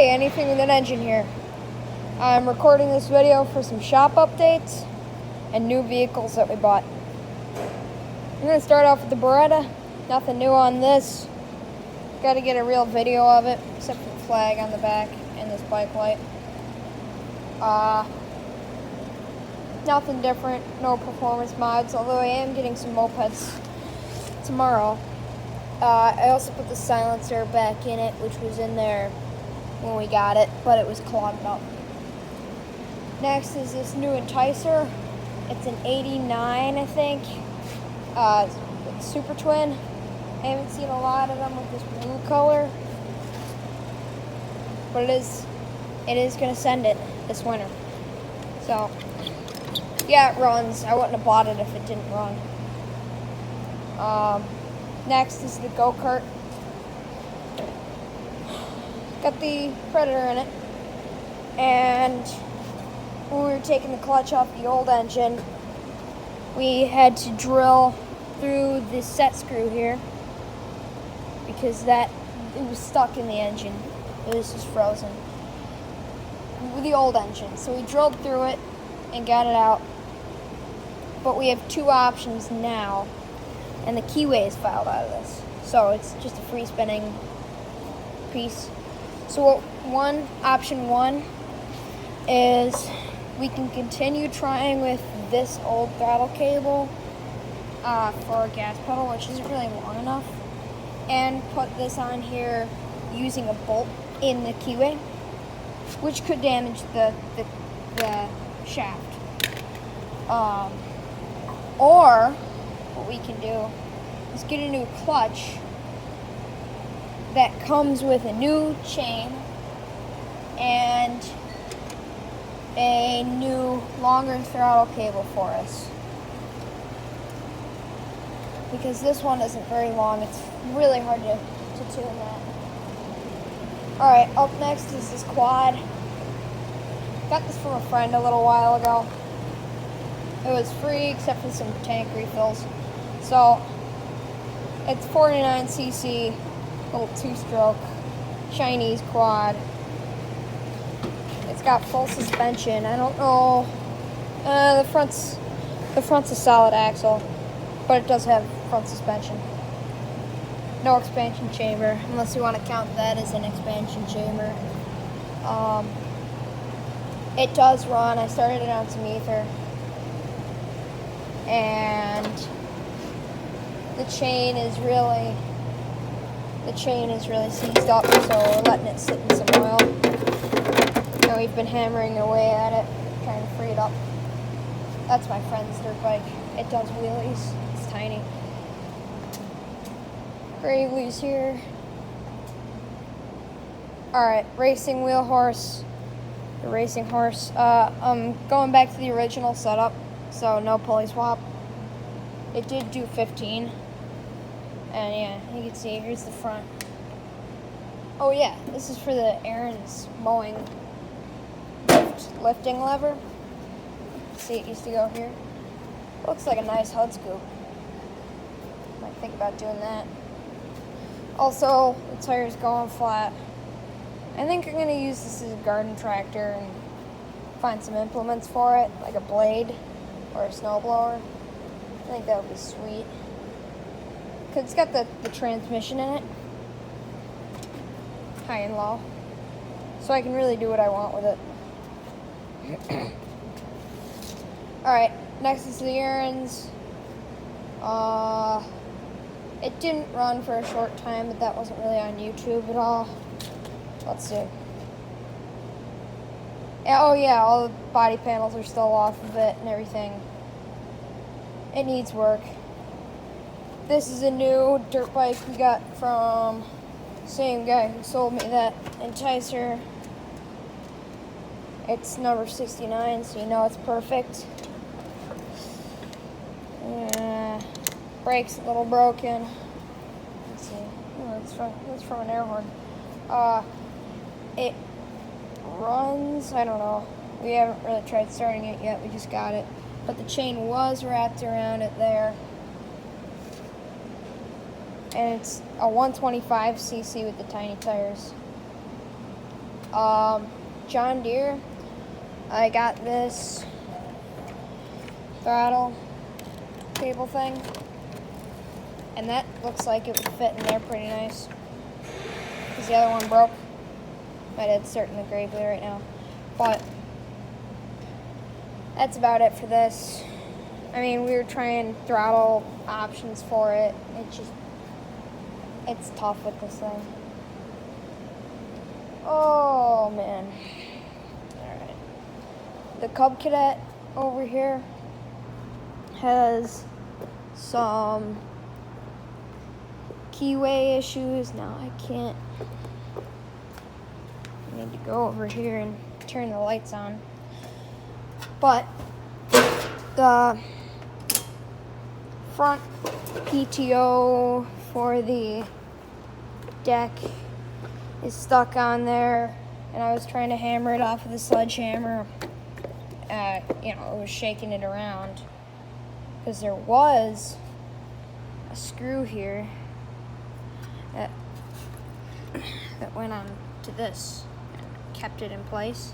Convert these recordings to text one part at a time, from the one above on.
Hey, anything with an engine here. I'm recording this video for some shop updates and new vehicles that we bought. I'm going to start off with the Beretta. Nothing new on this. Got to get a real video of it, except for the flag on the back and this bike light. Nothing different, no performance mods, although I am getting some mopeds tomorrow. I also put the silencer back in it, which was in there when we got it, but it was clogged up. Next is this new Enticer. It's an 89, I think. It's Super Twin. I haven't seen a lot of them with this blue color, but it is going to send it this winter. So, yeah, it runs. I wouldn't have bought it if it didn't run. Next is the GoKart. Got the Predator in it, and when we were taking the clutch off the old engine, we had to drill through this set screw here because it was stuck in the engine. It was just frozen with the old engine. So we drilled through it and got it out. But we have two options now, and the keyway is filed out of this. So it's just a free spinning piece. So option one is we can continue trying with this old throttle cable for a gas pedal, which isn't really long enough, and put this on here using a bolt in the keyway, which could damage the shaft. Or what we can do is get a new clutch that comes with a new chain and a new longer throttle cable for us, because this one isn't very long. It's really hard to tune that. Alright, up next is this quad. Got this from a friend a little while ago. It was free except for some tank refills. So it's 49cc, little 2-stroke Chinese quad. It's got full suspension. I don't know. The front's a solid axle, but it does have front suspension. No expansion chamber, unless you want to count that as an expansion chamber. It does run. I started it on some ether, and the chain is really seized up, so we're letting it sit in some oil. And we've been hammering away at it, trying to free it up. That's my friend's dirt bike. It does wheelies. It's tiny. Gravely's here. Alright, racing wheel horse. The racing horse. I'm going back to the original setup, so no pulley swap. It did do 15. And yeah, you can see, here's the front. Oh yeah, this is for the Aaron's mowing lifting lever. See, it used to go here. Looks like a nice HUD scoop. Might think about doing that. Also, the tire's going flat. I think I'm going to use this as a garden tractor and find some implements for it, like a blade or a snowblower. I think that would be sweet. Because it's got the transmission in it, high and low. So I can really do what I want with it. Alright, next is the Aaron's. It didn't run for a short time, but that wasn't really on YouTube at all. Let's see. Oh yeah, all the body panels are still off of it and everything. It needs work. This is a new dirt bike we got from the same guy who sold me that Enticer. It's number 69, so you know it's perfect. Brakes a little broken. Let's see. Oh, that's from an air horn. It runs. I don't know. We haven't really tried starting it yet. We just got it. But the chain was wrapped around it there. And it's a 125cc with the tiny tires. John Deere. I got this throttle cable thing, and that looks like it would fit in there pretty nice, because the other one broke. My dad's starting the gravely right now, but that's about it for this. I mean, we were trying throttle options for it. It's tough with this thing. Oh man. Alright. The Cub Cadet over here has some keyway issues. Now I can't. I need to go over here and turn the lights on. But the front PTO for the deck is stuck on there, and I was trying to hammer it off with a sledgehammer. It was shaking it around because there was a screw here that went on to this and kept it in place,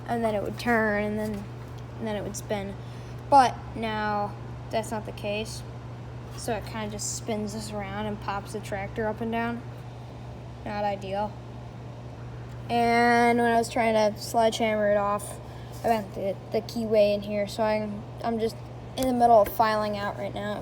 and then it would turn, and then it would spin. But now that's not the case, so it kind of just spins this around and pops the tractor up and down. Not ideal. And when I was trying to sledgehammer it off, I bent the keyway in here, so I'm just in the middle of filing it out right now.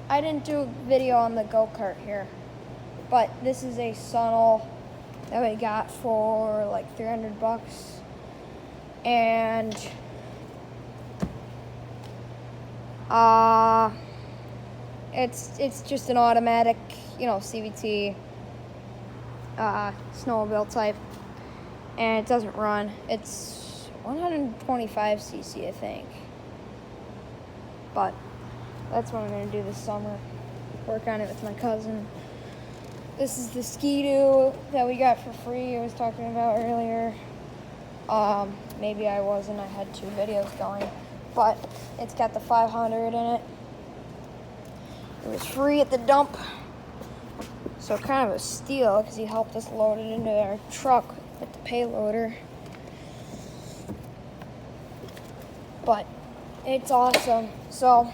I didn't do a video on the GoKart here, but this is a Sunnel that we got for like $300, and it's just an automatic, CVT snowmobile type, and it doesn't run. It's 125 cc, I think, but that's what I'm going to do this summer, work on it with my cousin. This is the Skidoo that we got for free I was talking about earlier. Maybe I wasn't, I had 2 videos going, but it's got the 500 in it. It was free at the dump, so kind of a steal because he helped us load it into our truck with the payloader. But it's awesome, so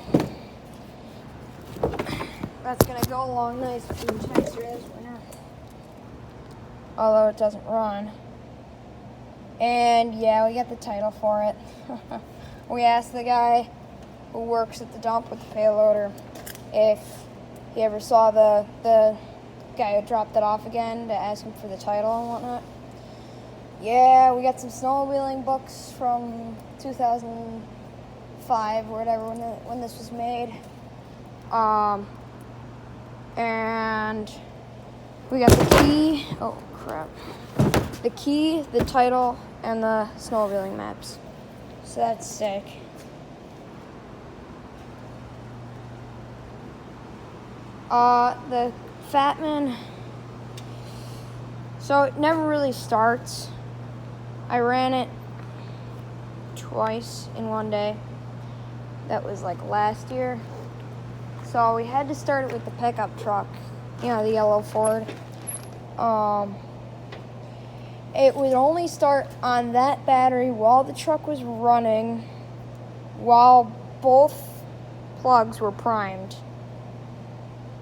that's gonna go along nice with the texture this winter, although it doesn't run. And yeah, we got the title for it. We asked the guy who works at the dump with the payloader if he ever saw the guy who dropped it off again, to ask him for the title and whatnot. Yeah, we got some snowmobiling books from 2005 or whatever, when this was made. And we got the key. Oh crap! The key, the title, and the snowmobiling maps. So that's sick. The Fatman. So it never really starts. I ran it twice in one day. That was like last year. So we had to start it with the pickup truck, the yellow Ford. It would only start on that battery while the truck was running, while both plugs were primed.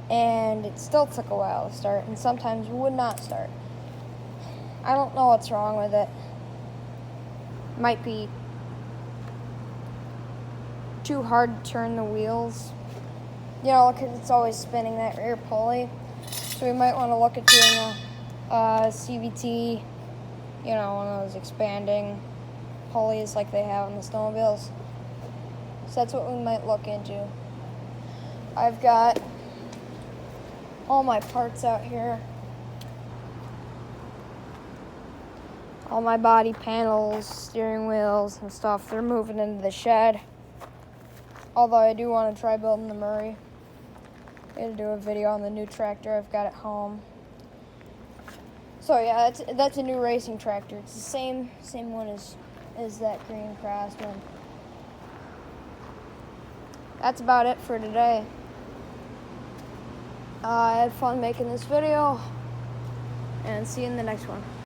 And it still took a while to start, and sometimes would not start. I don't know what's wrong with it. Might be too hard to turn the wheels, because it's always spinning that rear pulley. So we might want to look at doing a CVT, one of those expanding pulleys like they have on the snowmobiles. So that's what we might look into. I've got all my parts out here. All my body panels, steering wheels, and stuff, they're moving into the shed. Although I do want to try building the Murray. I'm going to do a video on the new tractor I've got at home. So yeah, that's a new racing tractor. It's the same one as that green Craftsman. That's about it for today. I had fun making this video, and see you in the next one.